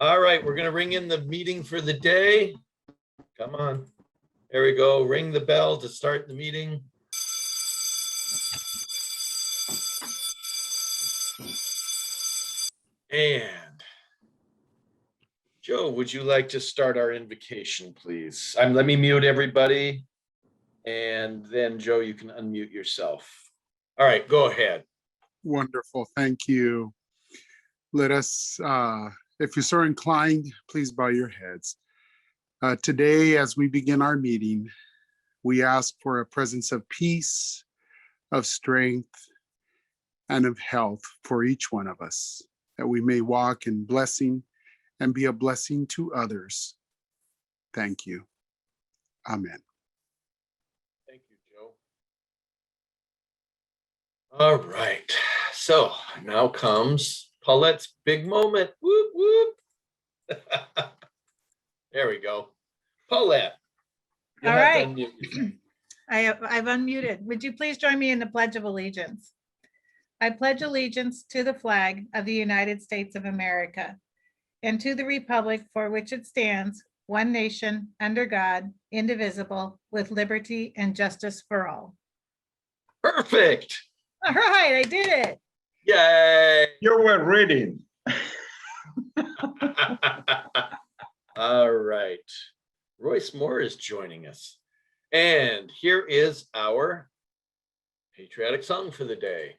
All right, we're going to ring in the meeting for the day. Come on. There we go. Ring the bell to start the meeting. And Joe, would you like to start our invocation, please? Let me mute everybody. And then Joe, you can unmute yourself. All right, go ahead. Wonderful. Thank you. Let us, if you're so inclined, please bow your heads. Today, as we begin our meeting, we ask for a presence of peace, of strength, and of health for each one of us, that we may walk in blessing and be a blessing to others. Thank you. Amen. Thank you, Joe. All right. So now comes Paulette's big moment. Whoop, whoop. There we go. Paulette. All right. I've unmuted. Would you please join me in the Pledge of Allegiance? I pledge allegiance to the flag of the United States of America and to the republic for which it stands, one nation, under God, indivisible, with liberty and justice for all. Perfect. All right, I did it. Yay. You were reading. All right. Royce Moore is joining us. And here is our patriotic song for the day.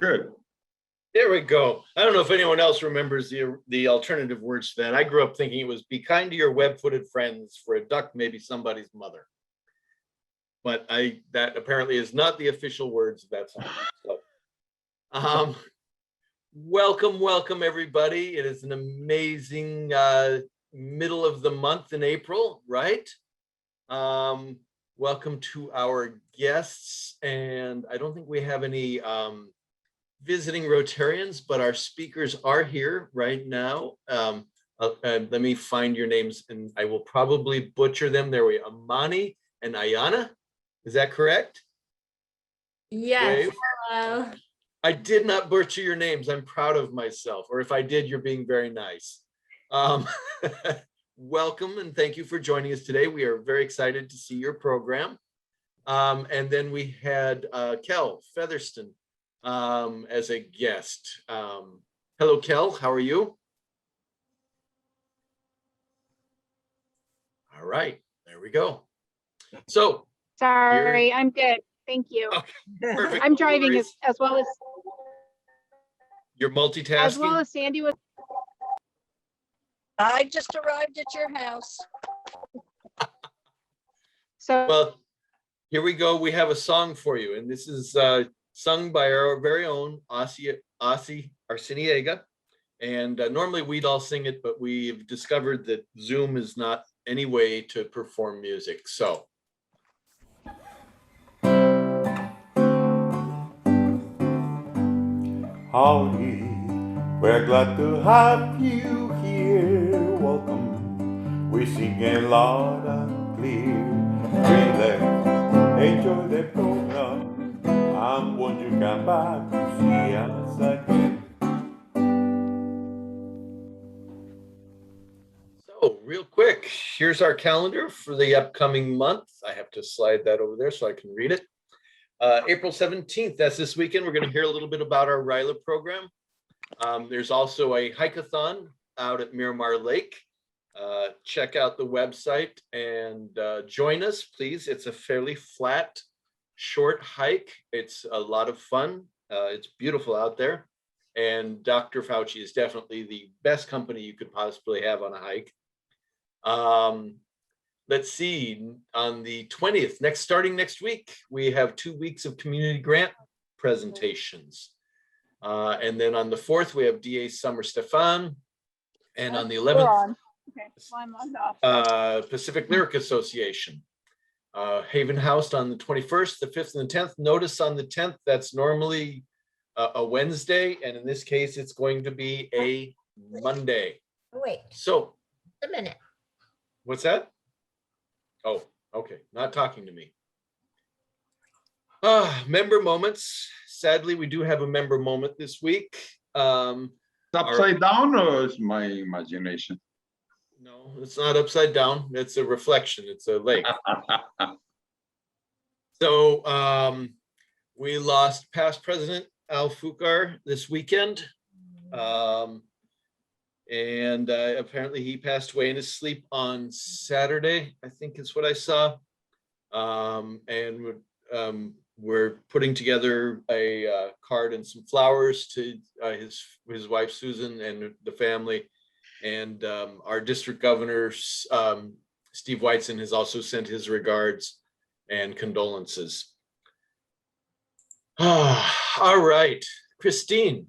Good. There we go. I don't know if anyone else remembers the alternative words to that. I grew up thinking it was be kind to your web-footed friends, for a duck may be somebody's mother. But that apparently is not the official words of that song. So, welcome everybody. It is an amazing middle of the month in April, right? Welcome to our guests, and I don't think we have any visiting Rotarians, but our speakers are here right now. Let me find your names, and I will probably butcher them. There we are, Amani and Ayana. Is that correct? Yes. Wave. Hello. I did not butcher your names. I'm proud of myself. Or if I did, you're being very nice. Welcome and thank you for joining us today. We are very excited to see your program. And then we had Kel Featherston as a guest. Hello, Kel. How are you? All right. There we go. So. Sorry, I'm good. Thank you. Okay, perfect. I'm driving as well as You're multitasking? Sandy was. I just arrived at your house. So Well, here we go. We have a song for you, and this is sung by our very own Ossie Arciniega. And normally we'd all sing it, but we've discovered that Zoom is not any way to perform music. So. Howdy, we're glad to have you here. Welcome, we sing it loud and clear. Relax, enjoy the program, and won't you come back to see us again? So real quick, here's our calendar for the upcoming month. I have to slide that over there so I can read it. April 17th, that's this weekend. We're going to hear a little bit about our RILA program. There's also a hike-a-thon out at Miramar Lake. Check out the website and join us, please. It's a fairly flat, short hike. It's a lot of fun. It's beautiful out there. And Dr. Fauci is definitely the best company you could possibly have on a hike. Let's see, on the 20th, starting next week, we have 2 weeks of community grant presentations. And then on the 4th, we have DA Summer Stefan. And on the 11th, okay, well, I'm logged off. Pacific Lyric Association. Haven House on the 21st, the 5th and the 10th. Notice on the 10th, that's normally a Wednesday. And in this case, it's going to be a Monday. Wait So. a minute. What's that? Oh, okay. Not talking to me. Member moments. Sadly, we do have a member moment this week. It's upside down, or is my imagination? No, it's not upside down. It's a reflection. It's a lake. So we lost past President Al Fukar this weekend. And apparently he passed away in his sleep on Saturday, I think is what I saw. And we're putting together a card and some flowers to his wife, Susan, and the family. And our district governor, Steve Weitzen, has also sent his regards and condolences. All right, Christine.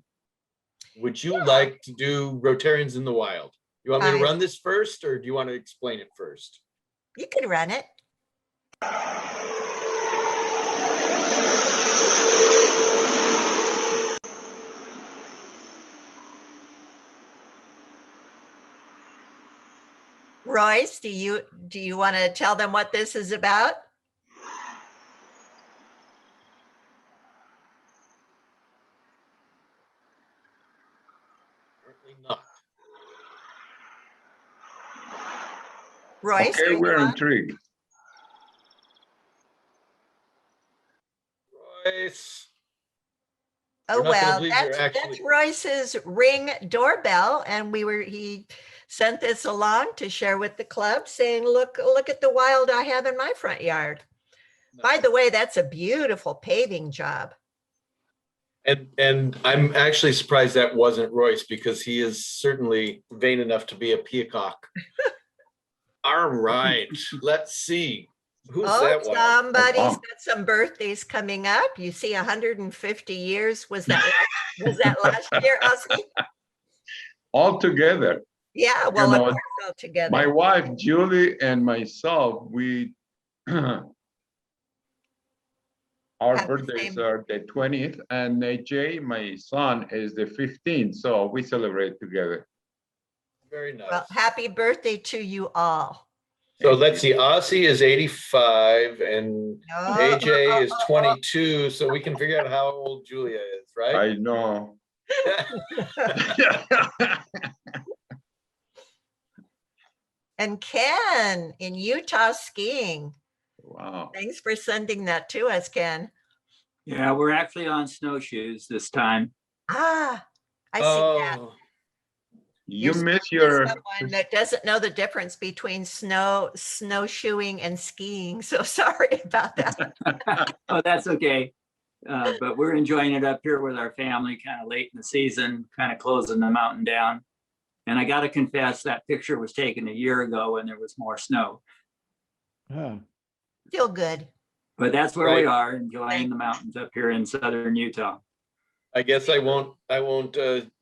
Would you like to do Rotarians in the Wild? You want me to run this first, or do you want to explain it first? You can run it. Royce, do you want to tell them what this is about? Certainly not. Royce? Okay, are we're you on? intrigued. Royce. Oh, We're not gonna well, believe you're that's actually- Royce's Ring doorbell, and he sent this along to share with the club, saying, look at the wild I have in my front yard. By the way, that's a beautiful paving job. And I'm actually surprised that wasn't Royce, because he is certainly vain enough to be a peacock. All right, let's see. Who's Oh, that one? somebody's wow. got some birthdays coming up. You see 150 years. Was that last year, Ozzy? All together. Yeah, well, know, of course, all together. My wife, Julie, and myself, we our Have the birthdays same- are the 20th, and Jay, my son, is the 15th. So we celebrate together. Very nice. Well, happy birthday to you all. So Thank let's you. see, Aussie is 85 and Oh, AJ is 22. So we can figure out how old Julia is, right? I know. And Ken in Utah skiing. Wow. Thanks for sending that to us, Ken. Yeah, we're actually on snowshoes this time. Ah, I see that. Oh, You You're miss speaking to your someone that doesn't know the difference between snowshoeing and skiing. So sorry about that. Oh, that's okay. But we're enjoying it up here with our family, kind of late in the season, kind of closing the mountain down. And I got to confess, that picture was taken a year ago when there was more snow. Feel good. But that's where we Right. are, enjoying the mountains up here in southern Utah. I guess I won't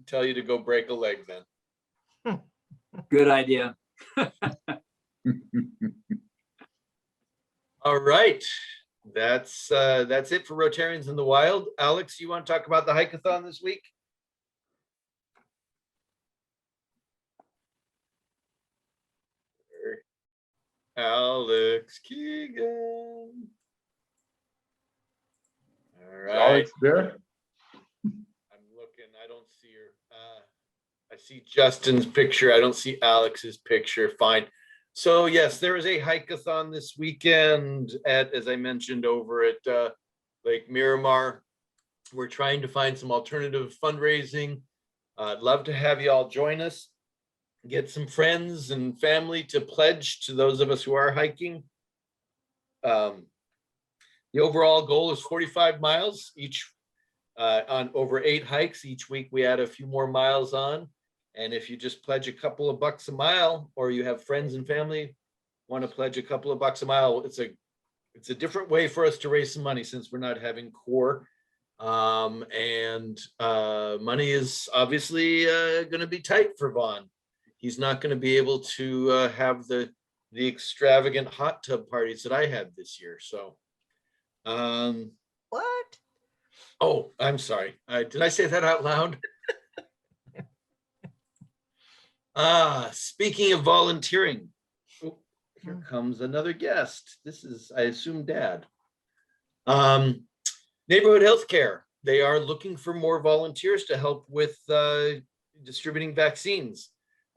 tell you to go break a leg then. Good idea. All right. That's it for Rotarians in the Wild. Alex, you want to talk about the hike-a-thon this week? Alex Keegan. All right. Alex there. I'm looking. I don't see her. I see Justin's picture. I don't see Alex's picture. Fine. So yes, there is a hike-a-thon this weekend at, as I mentioned, over at Lake Miramar. We're trying to find some alternative fundraising. I'd love to have you all join us. Get some friends and family to pledge to those of us who are hiking. The overall goal is 45 miles each on over 8 hikes. Each week we add a few more miles on. And if you just pledge a couple of bucks a mile, or you have friends and family want to pledge a couple of bucks a mile, it's a different way for us to raise some money, since we're not having core. Money is obviously going to be tight for Vaughn. He's not going to be able to have the extravagant hot tub parties that I had this year. So, What? oh, I'm sorry. Did I say that out loud? Speaking of volunteering, oh, here comes another guest. This is, I assume, Dad. Neighborhood healthcare. They are looking for more volunteers to help with distributing vaccines.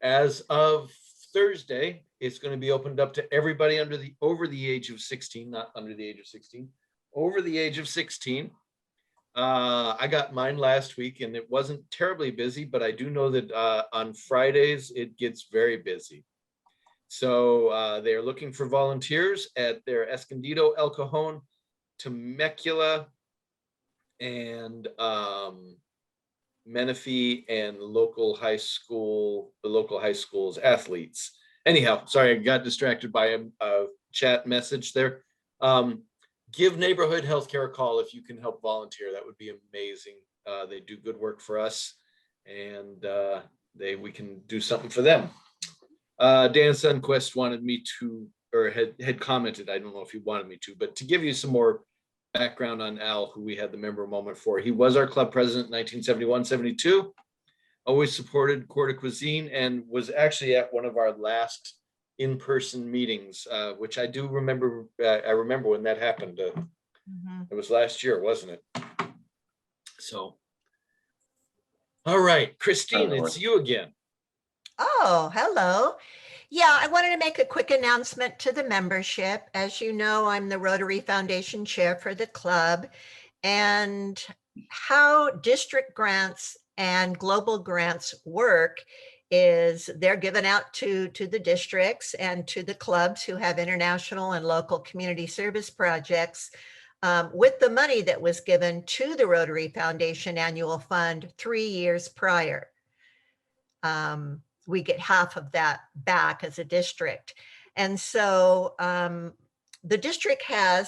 As of Thursday, it's going to be opened up to everybody over the age of 16, not under the age of 16, over the age of 16. I got mine last week and it wasn't terribly busy, but I do know that on Fridays it gets very busy. So they're looking for volunteers at their Escondido, El Cajon, Temecula, and Menifee and the local high school's athletes. Anyhow, sorry, I got distracted by a chat message there. Give Neighborhood Healthcare a call if you can help volunteer. That would be amazing. They do good work for us, and we can do something for them. Dan Sunquest wanted me to, or had commented, I don't know if he wanted me to, but to give you some more background on Al, who we had the member moment for. He was our club president in 1971-72, always supported Coeur de Cuisine, and was actually at one of our last in-person meetings, which I do remember. I remember when that happened. It was last year, wasn't it? So, all right, Christine, it's you again. Oh, hello. Yeah, I wanted to make a quick announcement to the membership. As you know, I'm the Rotary Foundation Chair for the club, and how district grants and global grants work is they're given out to the districts and to the clubs who have international and local community service projects with the money that was given to the Rotary Foundation Annual Fund 3 years prior. We get half of that back as a district. And so the district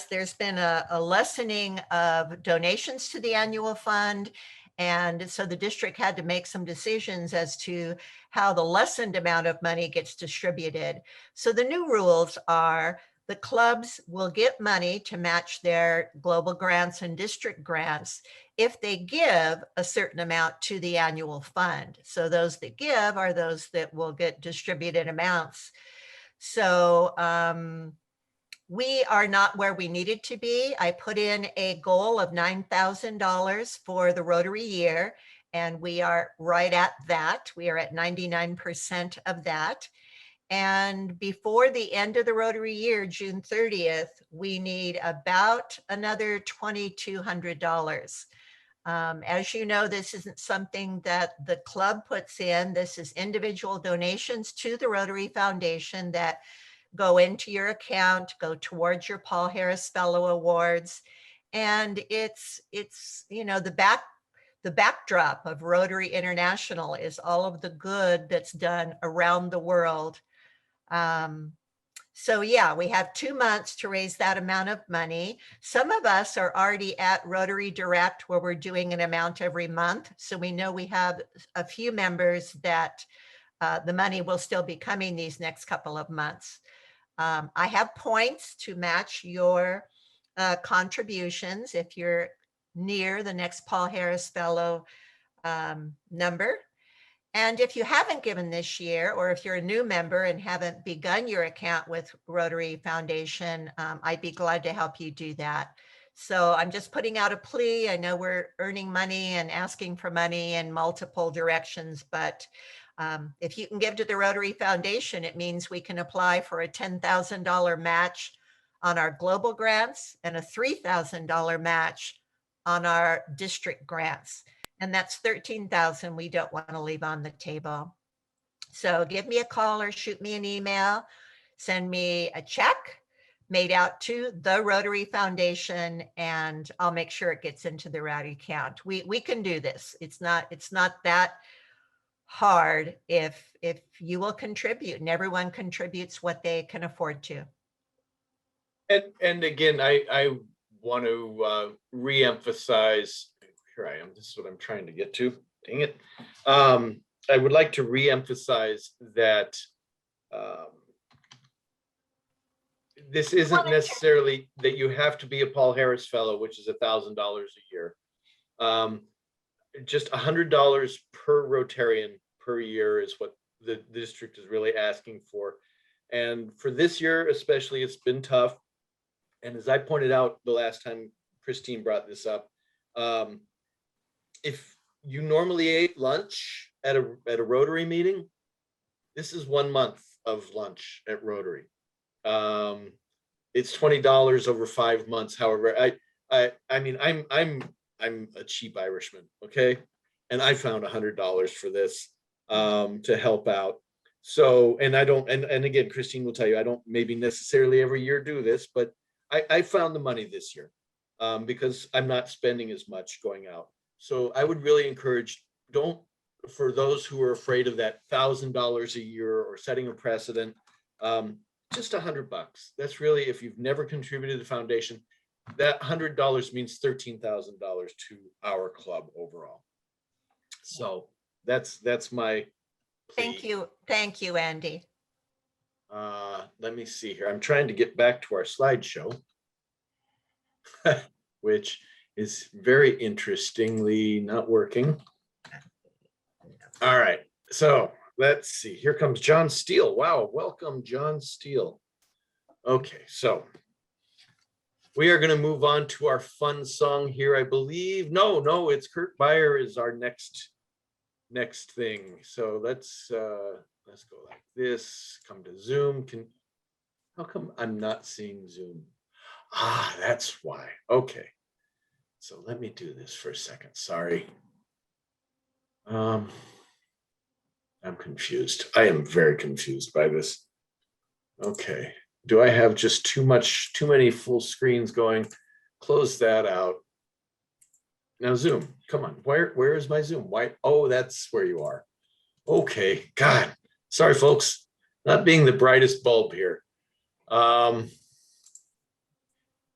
there's been a lessening of donations to the annual fund. And so the district had to make some decisions as to how the lessened amount of money gets distributed. So the new rules are the clubs will get money to match their global grants and district grants if they give a certain amount to the annual fund. So those that give are those that will get distributed amounts. So we are not where we needed to be. I put in a goal of $9,000 for the Rotary year, and we are right at that. We are at 99% of that. And before the end of the Rotary year, June 30th, we need about another $2,200. As you know, this isn't something that the club puts in. This is individual donations to the Rotary Foundation that go into your account, go towards your Paul Harris Fellow Awards. And it's you know, the backdrop of Rotary International is all of the good that's done around the world. So yeah, we have 2 months to raise that amount of money. Some of us are already at Rotary Direct, where we're doing an amount every month. So we know we have a few members that the money will still be coming these next couple of months. I have points to match your contributions if you're near the next Paul Harris Fellow number. And if you haven't given this year, or if you're a new member and haven't begun your account with Rotary Foundation, I'd be glad to help you do that. So I'm just putting out a plea. I know we're earning money and asking for money in multiple directions, but if you can give to the Rotary Foundation, it means we can apply for a $10,000 match on our global grants and a $3,000 match on our district grants. And that's $13,000 we don't want to leave on the table. So give me a call or shoot me an email, send me a check made out to the Rotary Foundation, and I'll make sure it gets into the Rotary account. We can do this. It's not that hard if you will contribute, and everyone contributes what they can afford to. And again, I want to reemphasize. Here I am. This is what I'm trying to get to. Dang it. I would like to reemphasize that this isn't necessarily that you have to be a Paul Harris Fellow, which is $1,000 a year. Just $100 per Rotarian per year is what the district is really asking for. And for this year, especially, it's been tough. And as I pointed out the last time Christine brought this up, if you normally ate lunch at a Rotary meeting, this is 1 month of lunch at Rotary. It's $20 over 5 months. However, I mean, I'm a cheap Irishman, okay, and I found $100 for this to help out. So, and I don't, and again, Christine will tell you, I don't maybe necessarily every year do this, but I found the money this year because I'm not spending as much going out. So I would really encourage, for those who are afraid of that $1,000 a year or setting a precedent, just $100. That's really, if you've never contributed to the foundation, that $100 means $13,000 to our club overall. So that's my plea. Thank you, Andy. Let me see here. I'm trying to get back to our slideshow, which is very interestingly not working. All right, so let's see. Here comes John Steele. Wow, welcome, John Steele. Okay, so we are going to move on to our fun song here, I believe. No, it's Kurt Beyer is our next thing. So let's go like this. Come to Zoom. How come I'm not seeing Zoom? That's why. Okay. So let me do this for a second. Sorry. I'm confused. I am very confused by this. Okay. Do I have just too many full screens going? close that out. Now Zoom, come on, where is my Zoom? Why? Oh, that's where you are. Okay, God, sorry folks, not being the brightest bulb here.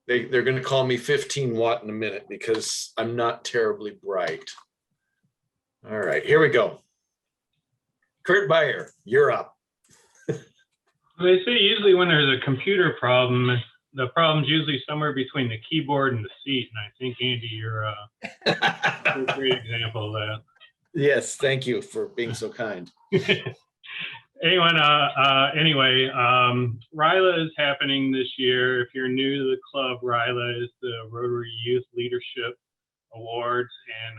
They're gonna call me 15 watt in a minute because I'm not terribly bright. All right, here we go. Kurt Beyer, you're up. They say usually when there's a computer problem, the problem's usually somewhere between the keyboard and the seat. And I think, Andy, you're a great example of that. Yes, thank you for being so kind. Anyway, RILA is happening this year. If you're new to the club, RILA is the Rotary Youth Leadership Awards. And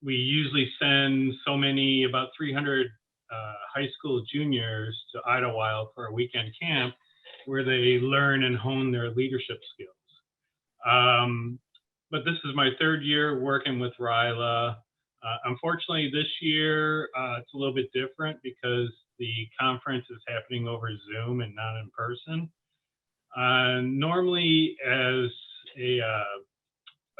we usually send about 300 high school juniors to Idlewild for a weekend camp where they learn and hone their leadership skills. But this is my third year working with RILA. Unfortunately, this year it's a little bit different because the conference is happening over Zoom and not in person. Normally, as a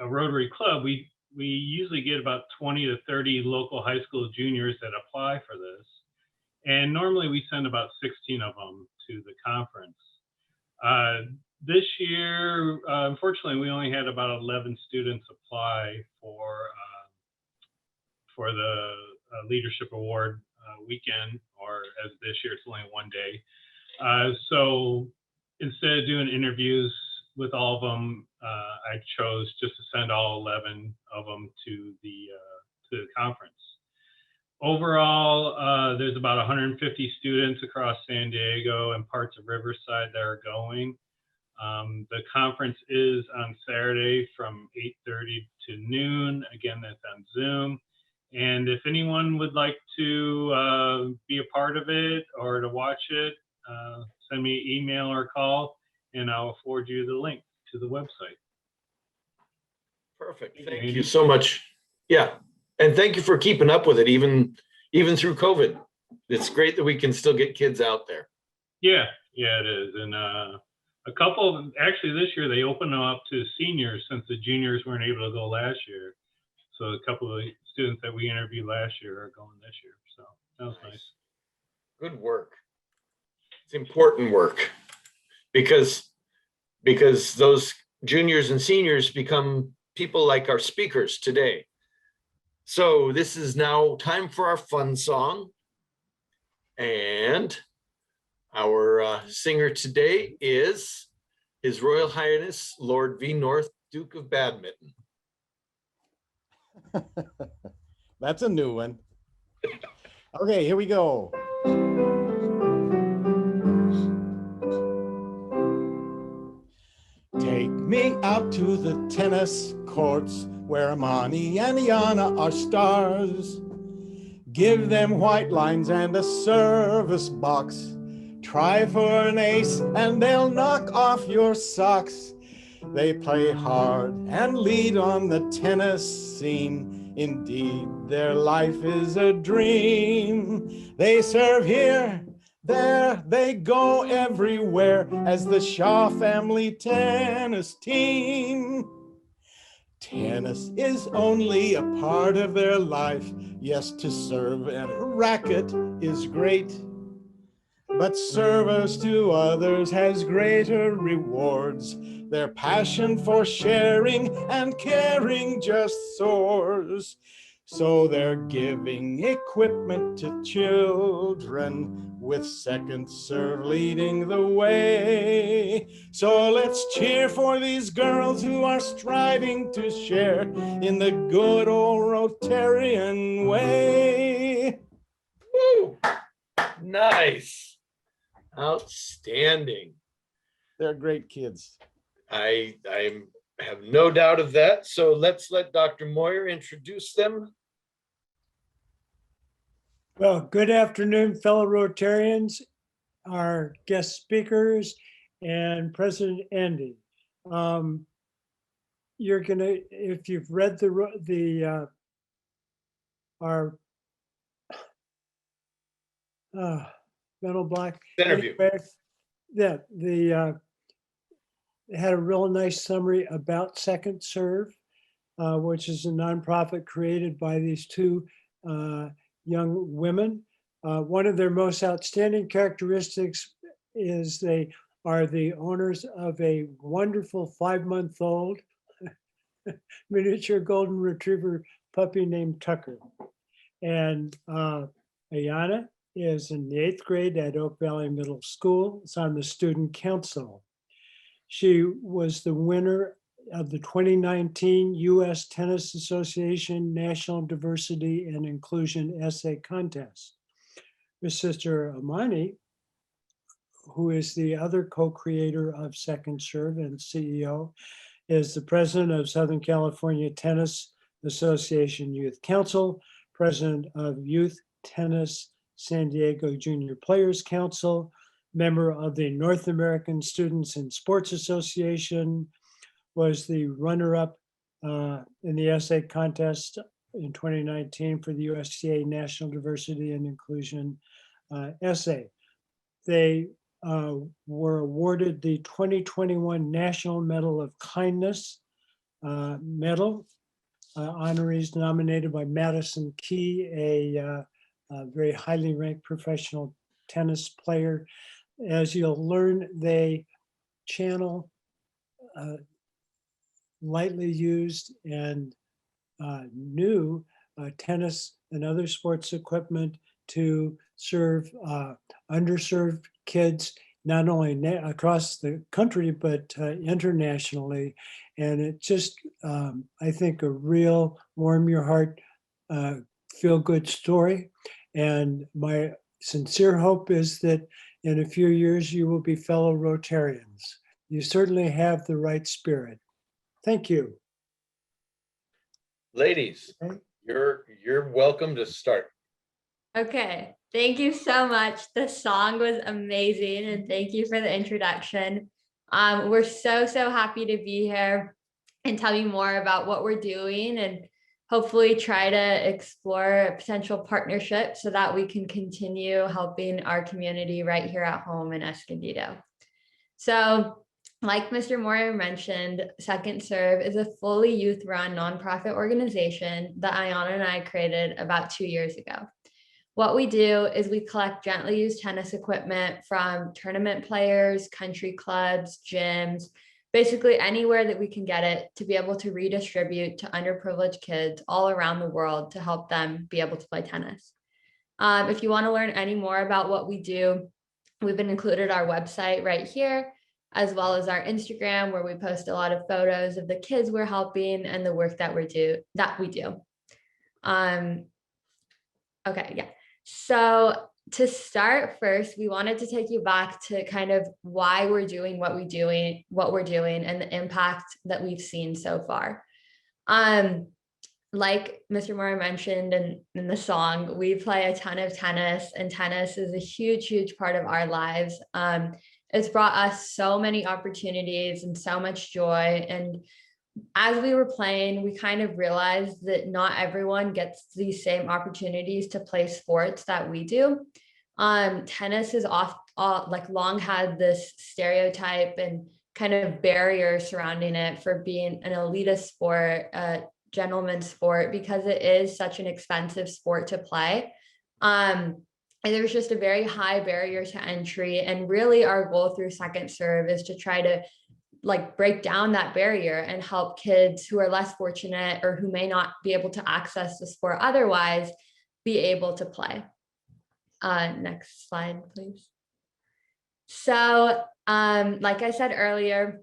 Rotary club, we usually get about 20 to 30 local high school juniors that apply for this. And normally we send about 16 of them to the conference. This year, unfortunately, we only had about 11 students apply for the Leadership Award weekend, or as this year, it's only one day. So instead of doing interviews with all of them, I chose just to send all 11 of them to the conference. Overall, there's about 150 students across San Diego and parts of Riverside that are going. The conference is on Saturday from 8:30 to noon. Again, that's on Zoom. And if anyone would like to be a part of it or to watch it, send me an email or call, and I'll forward you the link to the website. Perfect. Thank you so much. Yeah. And thank you for keeping up with it, even through COVID. It's great that we can still get kids out there. Yeah, it is. And actually this year, they opened them up to seniors since the juniors weren't able to go last year. So a couple of students that we interviewed last year are going this year. So that was nice. Good work. It's important work because those juniors and seniors become people like our speakers today. So this is now time for our fun song. And our singer today is His Royal Highness Lord V. North, Duke of Badminton. That's a new one. Okay, here we go. Take me out to the tennis courts where Amani and Iana are stars. Give them white lines and a service box. Try for an ace and they'll knock off your socks. They play hard and lead on the tennis scene. Indeed, their life is a dream. They serve here, there, they go everywhere as the Shaw family tennis team. Tennis is only a part of their life. Yes, to serve and racket is great, but service to others has greater rewards. Their passion for sharing and caring just soars. So they're giving equipment to children with second serve leading the way. So let's cheer for these girls who are striving to share in the good old Rotarian way. Woo! Nice. Outstanding. They're great kids. I have no doubt of that. So let's let Dr. Moyer introduce them. Well, good afternoon, fellow Rotarians, our guest speakers, and President Andy. You're gonna, if you've read our mental block Interview. anyway, yeah, had a real nice summary about Second Serve, which is a nonprofit created by these two young women. One of their most outstanding characteristics is they are the owners of a wonderful 5-month-old miniature golden retriever puppy named Tucker. And Ayana is in the 8th grade at Oak Valley Middle School. It's on the student council. She was the winner of the 2019 U.S. Tennis Association National Diversity and Inclusion Essay Contest. Her sister Amani, who is the other co-creator of Second Serve and CEO, is the president of Southern California Tennis Association Youth Council, president of Youth Tennis San Diego Junior Players Council, member of the North American Students in Sports Association, was the runner-up in the essay contest in 2019 for the USTA National Diversity and Inclusion essay. They were awarded the 2021 National Medal of Kindness medal. Honorees nominated by Madison Key, a very highly ranked professional tennis player. As you'll learn, they channel lightly used and new tennis and other sports equipment to serve underserved kids, not only across the country, but internationally. And it just, I think, a real warm your heart, feel good story. And my sincere hope is that in a few years, you will be fellow Rotarians. You certainly have the right spirit. Thank you. Ladies, you're welcome to start. Okay, thank you so much. The song was amazing, and thank you for the introduction. We're so happy to be here and tell you more about what we're doing, and hopefully try to explore potential partnerships so that we can continue helping our community right here at home in Escondido. So, like Mr. Moyer mentioned, Second Serve is a fully youth-run nonprofit organization that Ayana and I created about 2 years ago. What we do is we collect gently used tennis equipment from tournament players, country clubs, gyms, basically anywhere that we can get it, to be able to redistribute to underprivileged kids all around the world to help them be able to play tennis. If you want to learn any more about what we do, we've been included our website right here, as well as our Instagram, where we post a lot of photos of the kids we're helping and the work that we do. Okay, yeah. So to start first, we wanted to take you back to kind of why we're doing what we're doing, and the impact that we've seen so far. Like Mr. Moore mentioned in the song, we play a ton of tennis, and tennis is a huge part of our lives. It's brought us so many opportunities and so much joy. And as we were playing, we kind of realized that not everyone gets these same opportunities to play sports that we do. Tennis is long had this stereotype and kind of barrier surrounding it for being an elitist sport, a gentleman's sport, because it is such an expensive sport to play. And there's just a very high barrier to entry. And really our goal through Second Serve is to try to break down that barrier and help kids who are less fortunate or who may not be able to access the sport otherwise be able to play. Next slide, please. So, like I said earlier,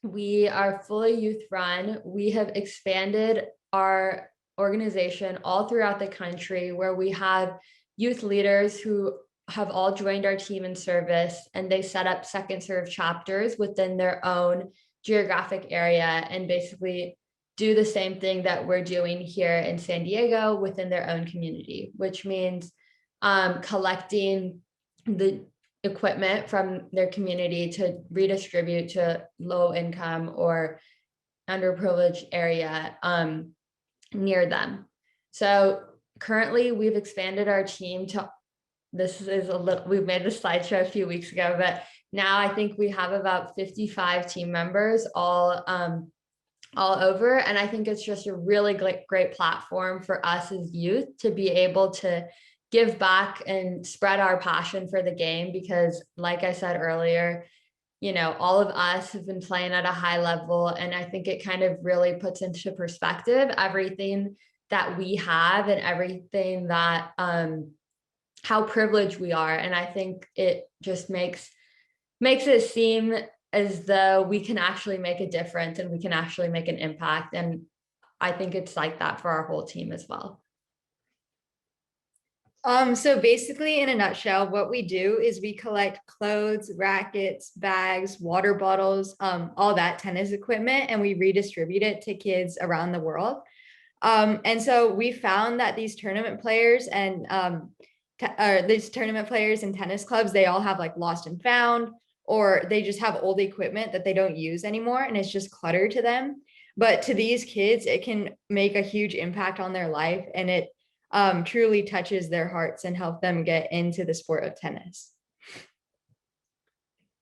we are fully youth run. We have expanded our organization all throughout the country, where we have youth leaders who have all joined our team in service, and they set up Second Serve chapters within their own geographic area and basically do the same thing that we're doing here in San Diego within their own community, which means collecting the equipment from their community to redistribute to low income or underprivileged area near them. So currently we've expanded our team to, this is a little, we made a slideshow a few weeks ago, but now I think we have about 55 team members all over. And I think it's just a really great platform for us as youth to be able to give back and spread our passion for the game, because like I said earlier, you know, all of us have been playing at a high level, and I think it kind of really puts into perspective everything that we have and everything that how privileged we are. And I think it just makes it seem as though we can actually make a difference and we can actually make an impact. And I think it's like that for our whole team as well. So basically, in a nutshell, what we do is we collect clothes, rackets, bags, water bottles, all that tennis equipment, and we redistribute it to kids around the world. And so we found that these tournament players and tennis clubs, they all have like lost and found, or they just have old equipment that they don't use anymore, and it's just clutter to them. But to these kids, it can make a huge impact on their life, and it truly touches their hearts and help them get into the sport of tennis.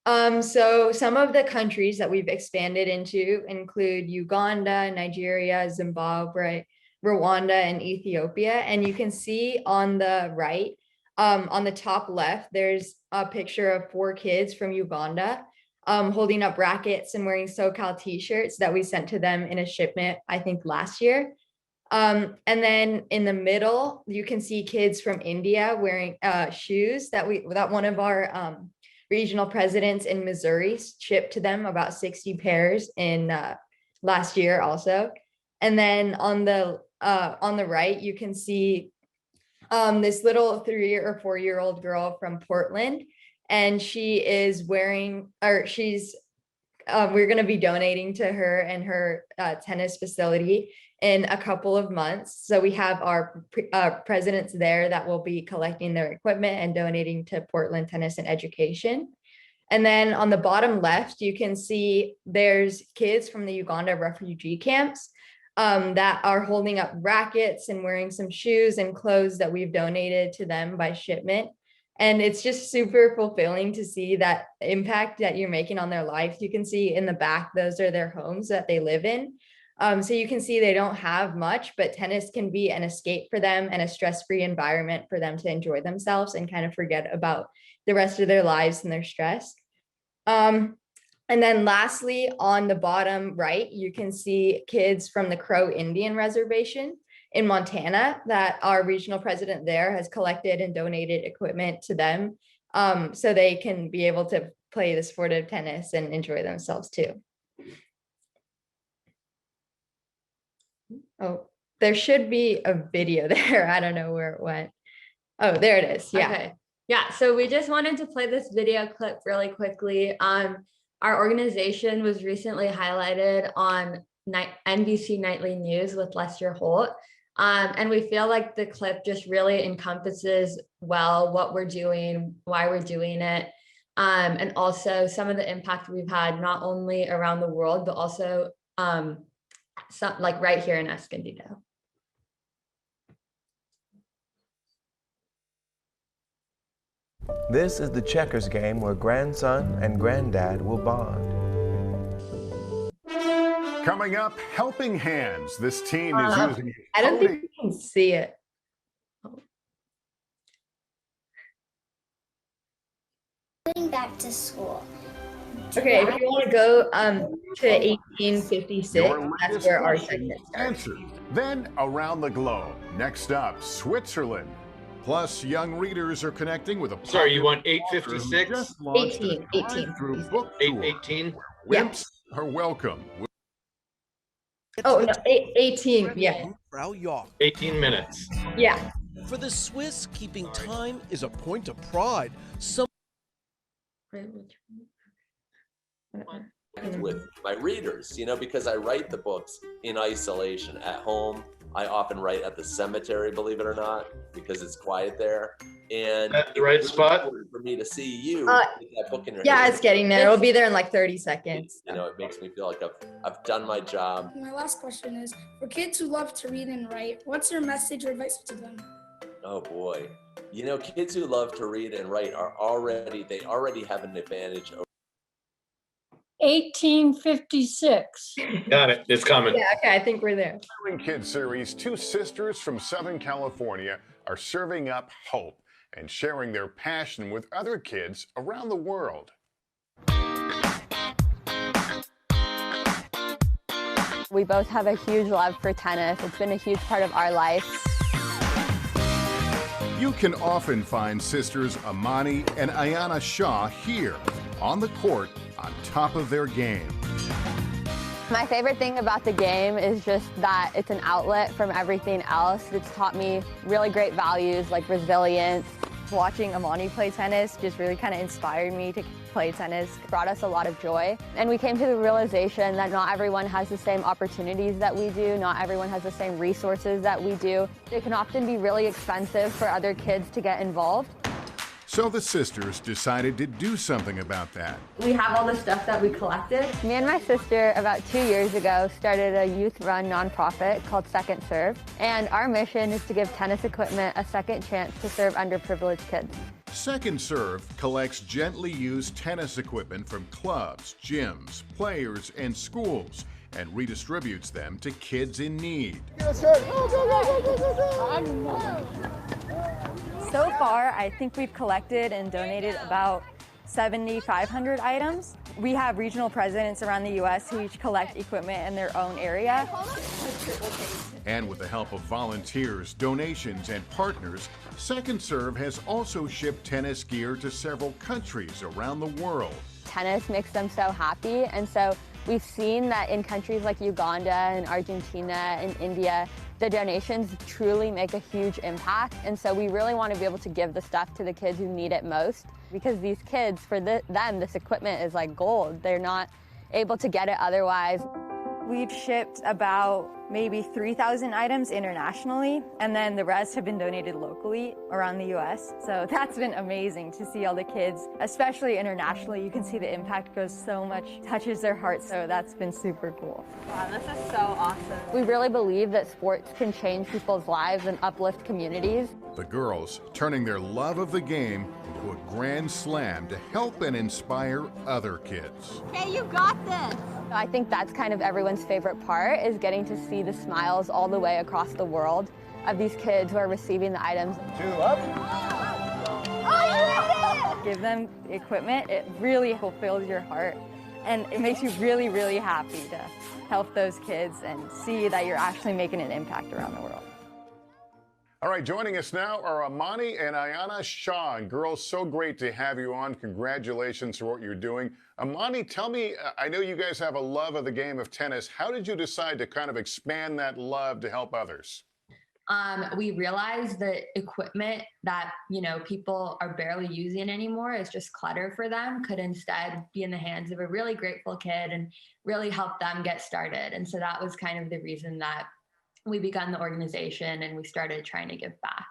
So some of the countries that we've expanded into include Uganda, Nigeria, Zimbabwe, Rwanda, and Ethiopia. And you can see on the right, on the top left, there's a picture of 4 kids from Uganda holding up rackets and wearing SoCal t-shirts that we sent to them in a shipment, I think last year. And then in the middle, you can see kids from India wearing shoes that one of our regional presidents in Missouri shipped to them, about 60 pairs in last year also. And then on the right, you can see this little 3 or 4-year-old girl from Portland, and she is wearing, or she's, we're going to be donating to her and her tennis facility in a couple of months. So we have our presidents there that will be collecting their equipment and donating to Portland Tennis and Education. And then on the bottom left, you can see there's kids from the Uganda refugee camps that are holding up rackets and wearing some shoes and clothes that we've donated to them by shipment. And it's just super fulfilling to see that impact that you're making on their life. You can see in the back, those are their homes that they live in. So you can see they don't have much, but tennis can be an escape for them and a stress-free environment for them to enjoy themselves and kind of forget about the rest of their lives and their stress. And then lastly, on the bottom right, you can see kids from the Crow Indian Reservation in Montana that our regional president there has collected and donated equipment to them, so they can be able to play the sport of tennis and enjoy themselves too. Oh, there should be a video there. I don't know where it went. Oh, there it is. Yeah. Okay. Yeah. So we just wanted to play this video clip really quickly. Our organization was recently highlighted on NBC Nightly News with Lester Holt. And we feel like the clip just really encompasses well what we're doing, why we're doing it, and also some of the impact we've had not only around the world, but also like right here in Escondido. This is the checkers game where grandson and granddad will bond. Coming up, helping hands. This team is using. I don't think you can see it. Going back to school. Okay, if you want to go to 1856, that's where our segment starts. Then around the globe. Next up, Switzerland. Plus, young readers are connecting with a. Sorry, you want 856? 18. 818. Wimps are welcome. Oh, no, 18, yeah. 18 minutes. Yeah. For the Swiss, keeping time is a point of pride. With my readers, you know, because I write the books in isolation at home. I often write at the cemetery, believe it or not, because it's quiet there. And at the right spot for me to see you with that book in your yeah, hand. it's getting there. It'll be there in like 30 seconds. You know, it makes me feel like I've done my job. My last question is, for kids who love to read and write, what's your message or advice to them? Oh boy. You know, kids who love to read and write they already have an advantage over 1856. Got it. It's coming. Yeah, okay, I think we're there. Kids series, two sisters from Southern California are serving up hope and sharing their passion with other kids around the world. We both have a huge love for tennis. It's been a huge part of our life. You can often find sisters Amani and Ayana Shaw here on the court on top of their game. My favorite thing about the game is just that it's an outlet from everything else. It's taught me really great values like resilience. Watching Amani play tennis just really kind of inspired me to play tennis. It brought us a lot of joy. And we came to the realization that not everyone has the same opportunities that we do. Not everyone has the same resources that we do. It can often be really expensive for other kids to get involved. So the sisters decided to do something about that. We have all the stuff that we collected. Me and my sister about 2 years ago started a youth-run nonprofit called Second Serve. And our mission is to give tennis equipment a second chance to serve underprivileged kids. Second Serve collects gently used tennis equipment from clubs, gyms, players, and schools and redistributes them to kids in need. So far, I think we've collected and donated about 7,500 items. We have regional presidents around the U.S. who each collect equipment in their own area. And with the help of volunteers, donations, and partners, Second Serve has also shipped tennis gear to several countries around the world. Tennis makes them so happy, and so we've seen that in countries like Uganda and Argentina and India, the donations truly make a huge impact. And so we really want to be able to give the stuff to the kids who need it most, because these kids, for them, this equipment is like gold. They're not able to get it otherwise. We've shipped about maybe 3,000 items internationally, and then the rest have been donated locally around the US. So that's been amazing to see all the kids, especially internationally. You can see the impact goes so much, touches their hearts. So that's been super cool. Wow, this is so awesome. We really believe that sports can change people's lives and uplift communities. The girls turning their love of the game into a grand slam to help and inspire other kids. Hey, you got this! I think that's kind of everyone's favorite part, is getting to see the smiles all the way across the world of these kids who are receiving the items. 2 up. Oh, Give them equipment, it really fulfills your heart. And it makes you really, really happy to help those kids and see that you're actually making an impact around the world. All right, joining us now are Amani and Ayana Shaw. And girls, so great to have you on. Congratulations for what you're doing. Amani, tell me, I know you guys have a love of the game of tennis. How did you decide to kind of expand that love to help others? We realized that equipment that, people are barely using anymore is just clutter for them, could instead be in the hands of a really grateful kid and really help them get started. And so that was kind of the reason that we began the organization and we started trying to give back.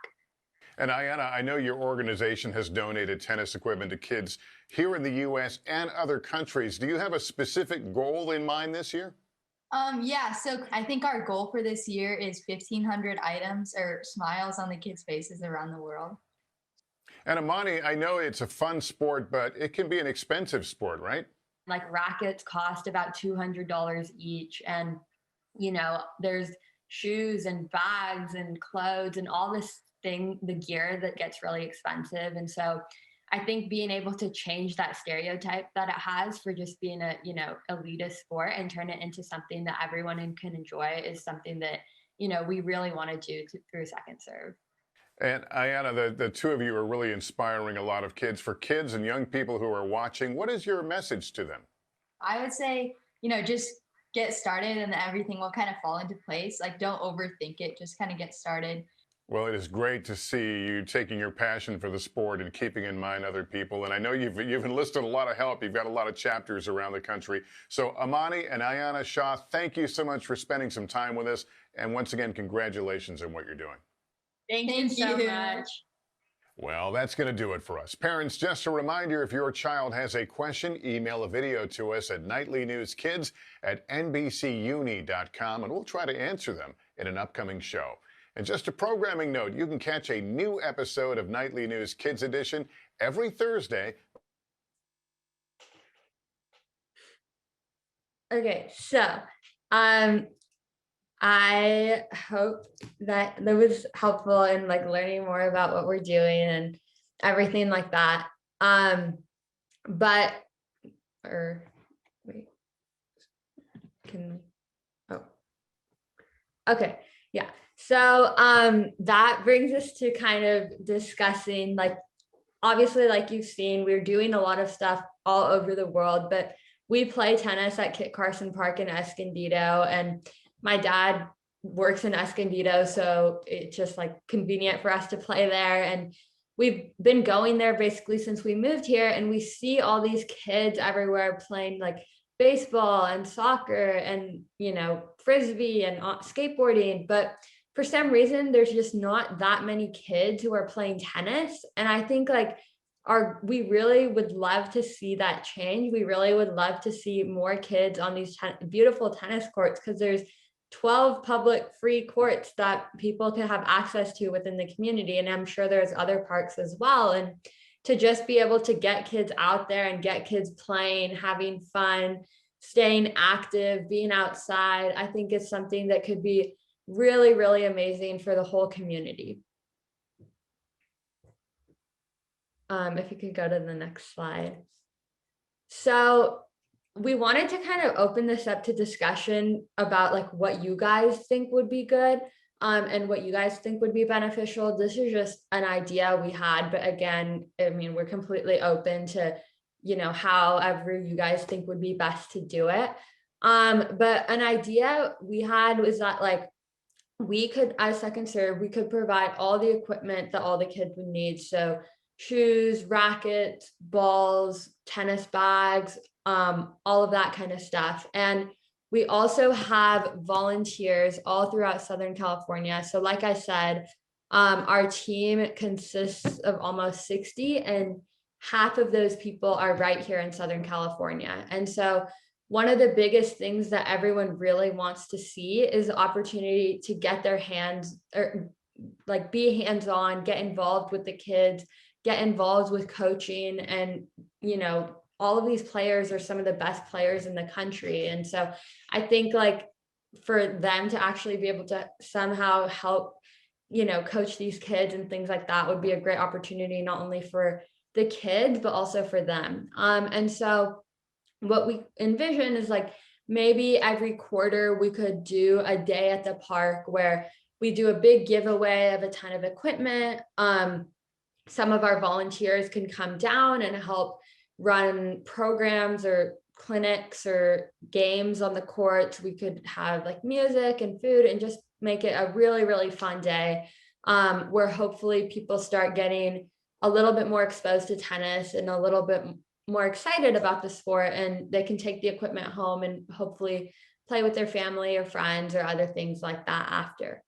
And Ayana, I know your organization has donated tennis equipment to kids here in the U.S. and other countries. Do you have a specific goal in mind this year? Yeah, so I think our goal for this year is 1,500 items or smiles on the kids' faces around the world. And Amani, I know it's a fun sport, but it can be an expensive sport, right? Like rackets cost about $200 each. And, there's shoes and bags and clothes and all this the gear that gets really expensive. And so I think being able to change that stereotype that it has for just being a, elitist sport and turn it into something that everyone can enjoy is something that, we really want to do through Second Serve. And Ayana, the two of you are really inspiring a lot of kids. For kids and young people who are watching, what is your message to them? I would say, just get started and everything will kind of fall into place. Like, don't overthink it, just kind of get started. Well, it is great to see you taking your passion for the sport and keeping in mind other people. And I know you've enlisted a lot of help. You've got a lot of chapters around the country. So Amani and Ayana Shaw, thank you so much for spending some time with us. And once again, congratulations on what you're doing. Thank you so much. Well, that's going to do it for us. Parents, just a reminder, if your child has a question, email a video to us at nightlynewskids@nbcuni.com, and we'll try to answer them in an upcoming show. And just a programming note, you can catch a new episode of Nightly News Kids Edition every Thursday Okay, so I hope that was helpful in like learning more about what we're doing and everything like that. But or wait, oh, okay, yeah. So that brings us to kind of discussing, like, obviously, like you've seen, we're doing a lot of stuff all over the world, but we play tennis at Kit Carson Park in Escondido, and my dad works in Escondido, so it's just like convenient for us to play there. And we've been going there basically since we moved here, and we see all these kids everywhere playing like baseball and soccer and, you know, frisbee and skateboarding, but for some reason there's just not that many kids who are playing tennis. And I think like we really would love to see that change. We really would love to see more kids on these beautiful tennis courts, because there's 12 public free courts that people can have access to within the community. And I'm sure there's other parks as well. And to just be able to get kids out there and get kids playing, having fun, staying active, being outside, I think is something that could be really, really amazing for the whole community. If you could go to the next slide. So we wanted to kind of open this up to discussion about like what you guys think would be good, and what you guys think would be beneficial. This is just an idea we had, but again, I mean, we're completely open to, you know, however you guys think would be best to do it. But an idea we had was that like we could, as Second Serve, we could provide all the equipment that all the kids would need. So shoes, rackets, balls, tennis bags, all of that kind of stuff. And we also have volunteers all throughout Southern California. So like I said, our team consists of almost 60, and half of those people are right here in Southern California. And so one of the biggest things that everyone really wants to see is the opportunity to get their hands, or like be hands-on, get involved with the kids, get involved with coaching. And, you know, all of these players are some of the best players in the country. And so I think like for them to actually be able to somehow help, you know, coach these kids and things like that would be a great opportunity, not only for the kids, but also for them. And so what we envision is like maybe every quarter we could do a day at the park where we do a big giveaway of a ton of equipment. Some of our volunteers can come down and help run programs or clinics or games on the courts. We could have like music and food and just make it a really, really fun day, where hopefully people start getting a little bit more exposed to tennis and a little bit more excited about the sport, and they can take the equipment home and hopefully play with their family or friends or other things like that after.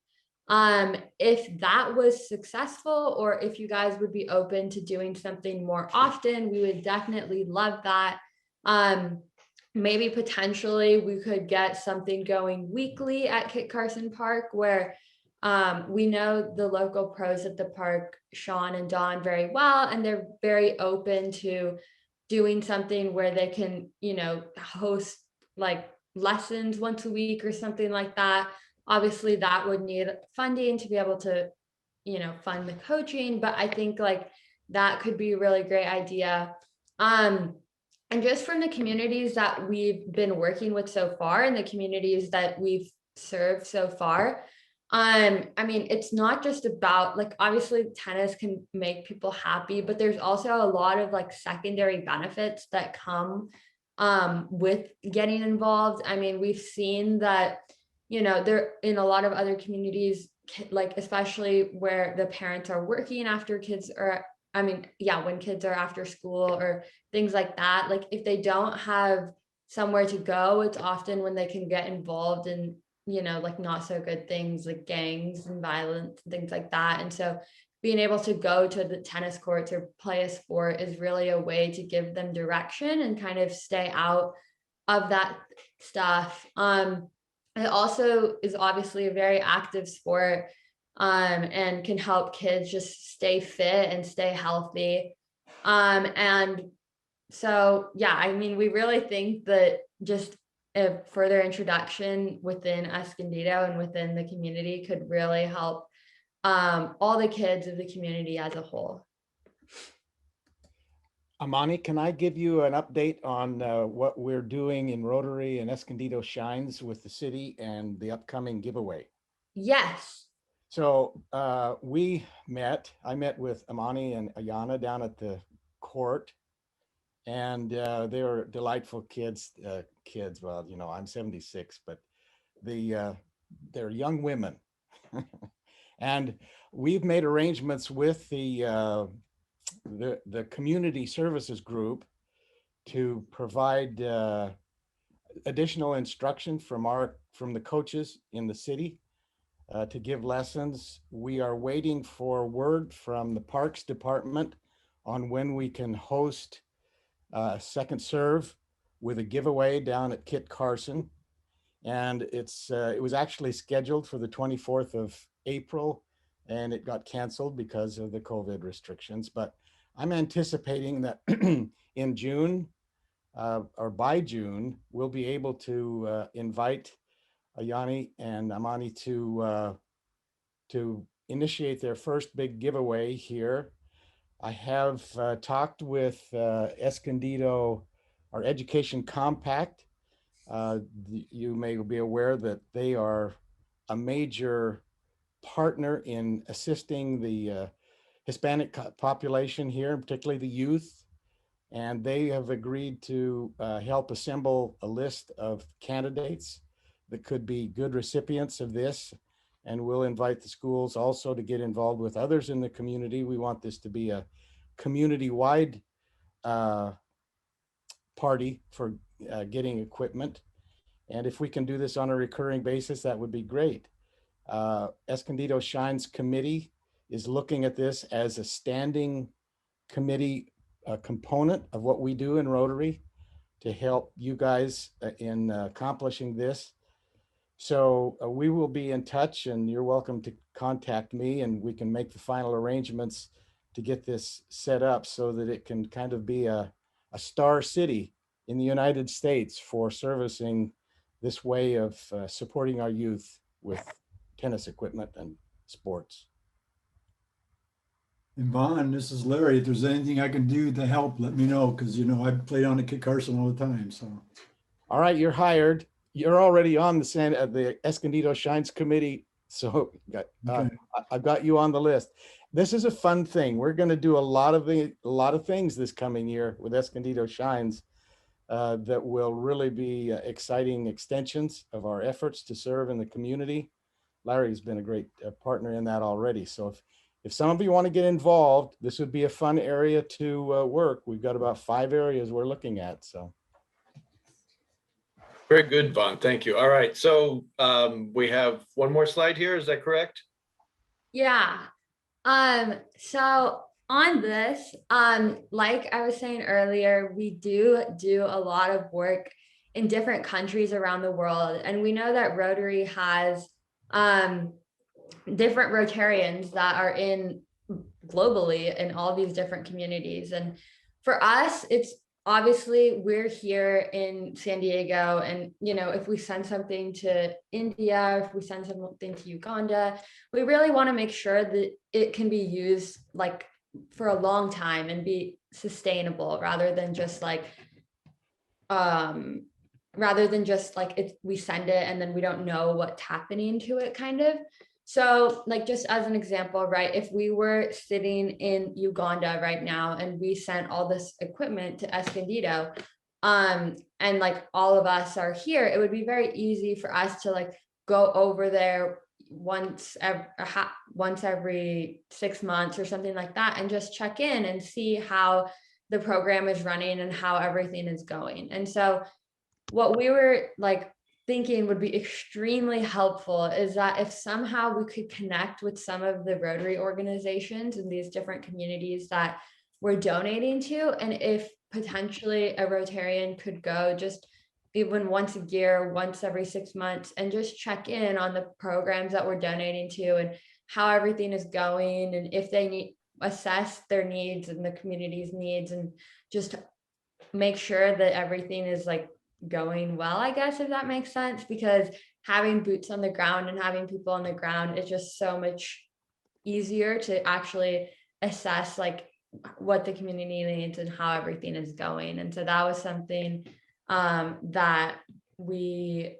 If that was successful, or if you guys would be open to doing something more often, we would definitely love that. Maybe potentially we could get something going weekly at Kit Carson Park, where we know the local pros at the park, Sean and Dawn, very well, and they're very open to doing something where they can, you know, host like lessons once a week or something like that. Obviously that would need funding to be able to, you know, fund the coaching, but I think like that could be a really great idea. And just from the communities that we've been working with so far and the communities that we've served so far, I mean, it's not just about like, obviously tennis can make people happy, but there's also a lot of like secondary benefits that come with getting involved. I mean, we've seen that, you know, there in a lot of other communities, like especially where the parents are working after kids, or I mean, yeah, when kids are after school or things like that, like if they don't have somewhere to go, it's often when they can get involved in, you know, like not so good things like gangs and violence and things like that. And so being able to go to the tennis courts or play a sport is really a way to give them direction and kind of stay out of that stuff. It also is obviously a very active sport, and can help kids just stay fit and stay healthy. And so, yeah, I mean, we really think that just a further introduction within Escondido and within the community could really help all the kids of the community as a whole. Amani, can I give you an update on what we're doing in Rotary and Escondido Shines with the city and the upcoming giveaway? Yes. So I met with Amani and Ayana down at the court, and they were delightful kids. Well, you know, I'm 76, but they're young women. And we've made arrangements with the community services group to provide additional instruction from the coaches in the city to give lessons. We are waiting for word from the Parks Department on when we can host Second Serve with a giveaway down at Kit Carson. And it was actually scheduled for the 24th of April, and it got canceled because of the COVID restrictions. But I'm anticipating that in June or by June, we'll be able to invite Ayani and Amani to initiate their first big giveaway here. I have talked with Escondido, our Education Compact. You may be aware that they are a major partner in assisting the Hispanic population here, particularly the youth. And they have agreed to help assemble a list of candidates that could be good recipients of this. And we'll invite the schools also to get involved with others in the community. We want this to be a community-wide party for getting equipment. And if we can do this on a recurring basis, that would be great. Escondido Shines Committee is looking at this as a standing committee component of what we do in Rotary to help you guys in accomplishing this. So we will be in touch, and you're welcome to contact me, and we can make the final arrangements to get this set up so that it can kind of be a star city in the United States for servicing this way of supporting our youth with tennis equipment and sports. And Vaughn, this is Larry. If there's anything I can do to help, let me know, because, you know, I play on at Kit Carson all the time, so. All right, you're hired. You're already on the Escondido Shines Committee, so I've got you on the list. This is a fun thing. We're going to do a lot of things this coming year with Escondido Shines that will really be exciting extensions of our efforts to serve in the community. Larry's been a great partner in that already. So if some of you want to get involved, this would be a fun area to work. We've got about 5 areas we're looking at. So. Very good, Vaughn. Thank you. All right. So we have one more slide here. Is that correct? Yeah. So on this, like I was saying earlier, we do a lot of work in different countries around the world. And we know that Rotary has different Rotarians that are in globally in all these different communities. And for us, it's obviously we're here in San Diego, and you know, if we send something to India, if we send something to Uganda, we really want to make sure that it can be used like for a long time and be sustainable, rather than just like we send it and then we don't know what's happening to it, kind of. So like, just as an example, right, if we were sitting in Uganda right now and we sent all this equipment to Escondido, and like all of us are here, it would be very easy for us to like go over there once every 6 months or something like that, and just check in and see how the program is running and how everything is going. And so what we were like thinking would be extremely helpful is that if somehow we could connect with some of the Rotary organizations in these different communities that we're donating to, and if potentially a Rotarian could go just even once a year, once every 6 months, and just check in on the programs that we're donating to and how everything is going, and if they assess their needs and the community's needs, and just make sure that everything is like going well, I guess, if that makes sense, because having boots on the ground and having people on the ground is just so much easier to actually assess like what the community needs and how everything is going. And so that was something that we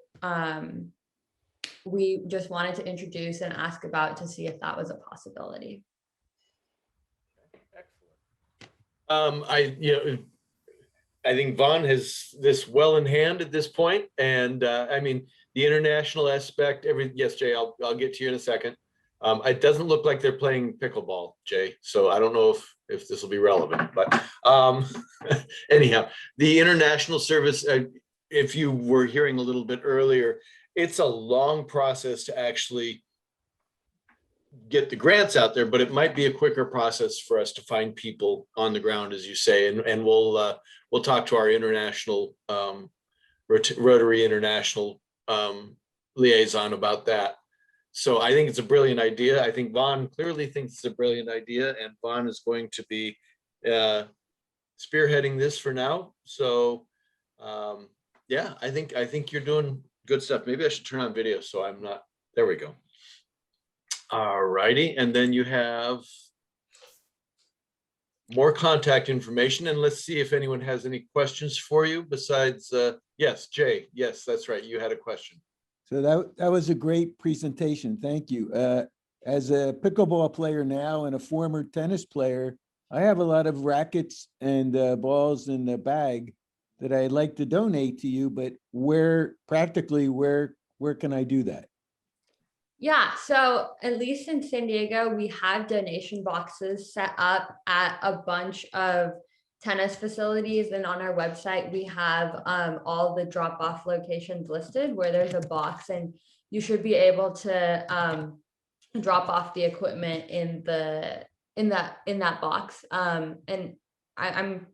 just wanted to introduce and ask about to see if that was a possibility. I think Vaughn has this well in hand at this point, and I mean the international aspect. Yes, Jay, I'll get to you in a second. It doesn't look like they're playing pickleball, Jay. So I don't know if this will be relevant, but anyhow, the international service. If you were hearing a little bit earlier, it's a long process to actually get the grants out there, but it might be a quicker process for us to find people on the ground, as you say, and we'll talk to our international Rotary International liaison about that. So I think it's a brilliant idea. I think Vaughn clearly thinks it's a brilliant idea, and Vaughn is going to be spearheading this for now. So yeah, I think you're doing good stuff. Maybe I should turn on video so I'm not. There we go. All righty, and then you have more contact information, and let's see if anyone has any questions for you besides, yes, Jay, yes, that's right, you had a question. So that was a great presentation, thank you. As a pickleball player now and a former tennis player, I have a lot of rackets and balls in the bag that I'd like to donate to you, but where can I do that? Yeah, so at least in San Diego, we have donation boxes set up at a bunch of tennis facilities, and on our website, we have all the drop-off locations listed where there's a box, and you should be able to drop off the equipment in that box. And I'm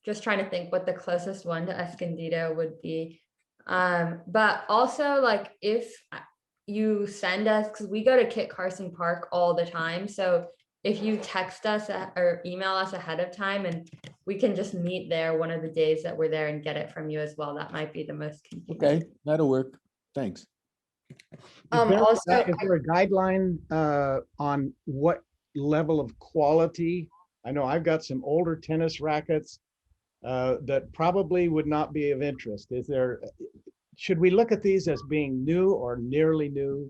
just trying to think what the closest one to Escondido would be. But also, like, if you send us, because we go to Kit Carson Park all the time, so if you text us or email us ahead of time, and we can just meet there one of the days that we're there and get it from you as well, that might be the most convenient. Okay, that'll work. Thanks. Is there a guideline on what level of quality? I know I've got some older tennis rackets that probably would not be of interest. Should we look at these as being new or nearly new?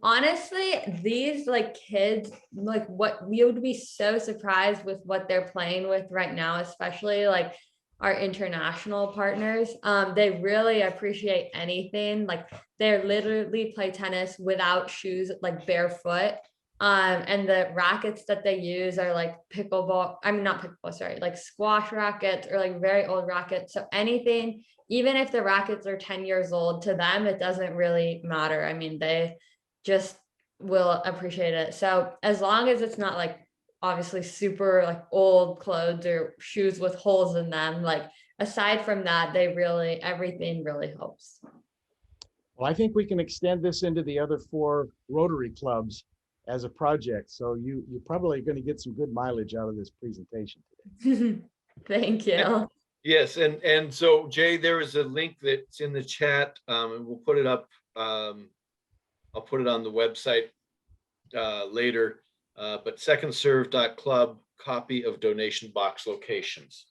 Honestly, these like kids, like what we would be so surprised with what they're playing with right now, especially like our international partners. They really appreciate anything. Like they literally play tennis without shoes, like barefoot. And the rackets that they use are like like squash rackets or like very old rackets. So anything, even if the rackets are 10 years old, to them, it doesn't really matter. I mean, they just will appreciate it. So as long as it's not like obviously super like old clothes or shoes with holes in them, like aside from that, everything really helps. Well, I think we can extend this into the other 4 Rotary clubs as a project. So you're probably going to get some good mileage out of this presentation today. Thank you. Yes, and so Jay, there is a link that's in the chat, and we'll put it up. I'll put it on the website later, but secondserve.club, copy of donation box locations.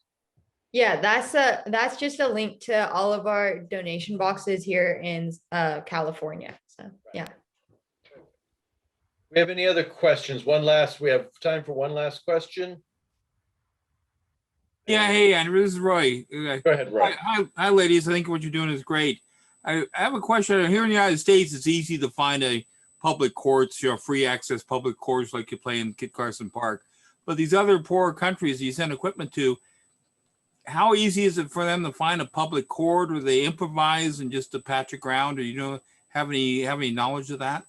Yeah, that's just a link to all of our donation boxes here in California. So yeah. We have any other questions? We have time for one last question. Yeah, hey, Andrew, this is Roy. Go ahead, Roy. Hi, ladies. I think what you're doing is great. I have a question. Here in the United States, it's easy to find a public courts, free access public courts like you play in Kit Carson Park. But these other poorer countries you send equipment to, how easy is it for them to find a public court, or they improvise and just a patch of ground, or have any knowledge of that?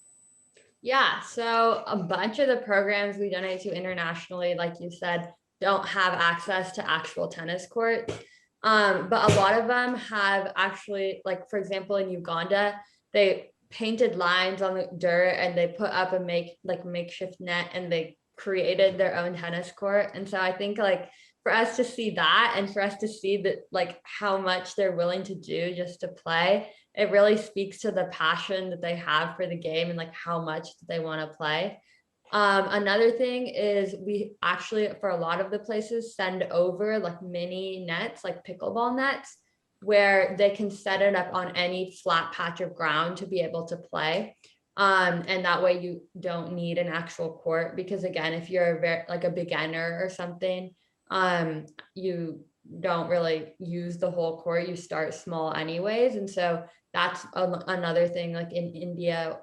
Yeah, so a bunch of the programs we donate to internationally, like you said, don't have access to actual tennis courts. But a lot of them have actually, like, for example, in Uganda, they painted lines on the dirt and they put up a makeshift net, and they created their own tennis court. And so I think like for us to see that and for us to see that like how much they're willing to do just to play, it really speaks to the passion that they have for the game and like how much they want to play. Another thing is we actually, for a lot of the places, send over like mini nets, like pickleball nets, where they can set it up on any flat patch of ground to be able to play. And that way you don't need an actual court, because again, if you're like a beginner or something, you don't really use the whole court, you start small anyways. And so that's another thing. Like in India,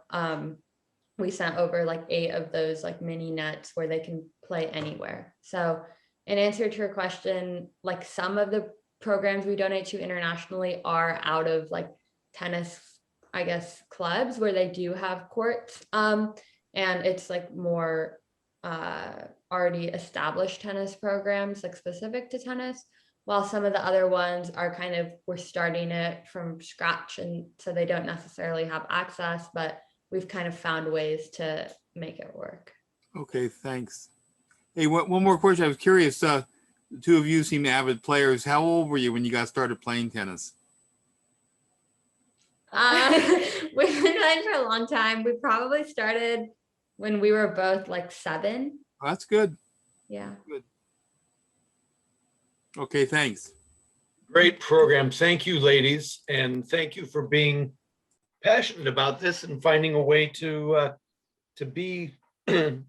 we sent over like 8 of those like mini nets where they can play anywhere. So in answer to your question, like some of the programs we donate to internationally are out of like tennis, I guess, clubs where they do have courts. And it's like more already established tennis programs like specific to tennis, while some of the other ones are kind of, we're starting it from scratch, and so they don't necessarily have access, but we've kind of found ways to make it work. Okay, thanks. Hey, one more question. I was curious. The two of you seem avid players. How old were you when you got started playing tennis? We've been playing for a long time. We probably started when we were both like 7. Oh, that's good. Yeah. Good. Okay, thanks. Great program. Thank you, ladies. And thank you for being passionate about this and finding a way to be to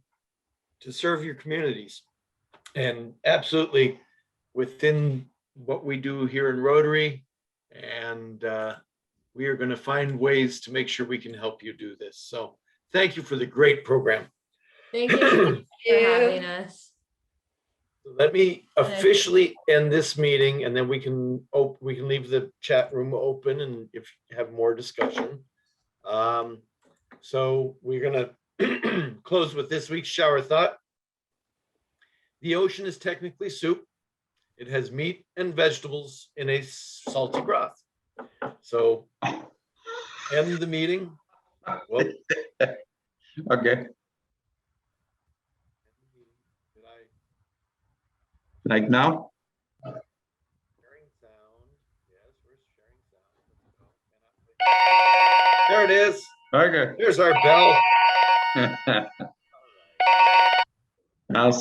serve your communities. And absolutely within what we do here in Rotary, and we are going to find ways to make sure we can help you do this. So thank you for the great program. Thank you for having us. Let me officially end this meeting, and then we can leave the chat room open, and if you have more discussion. So we're gonna close with this week's shower thought. The ocean is technically soup. It has meat and vegetables in a salty broth. So end the meeting. Well, Okay. Like now? There it is. Okay. Here's our bell. I'll see.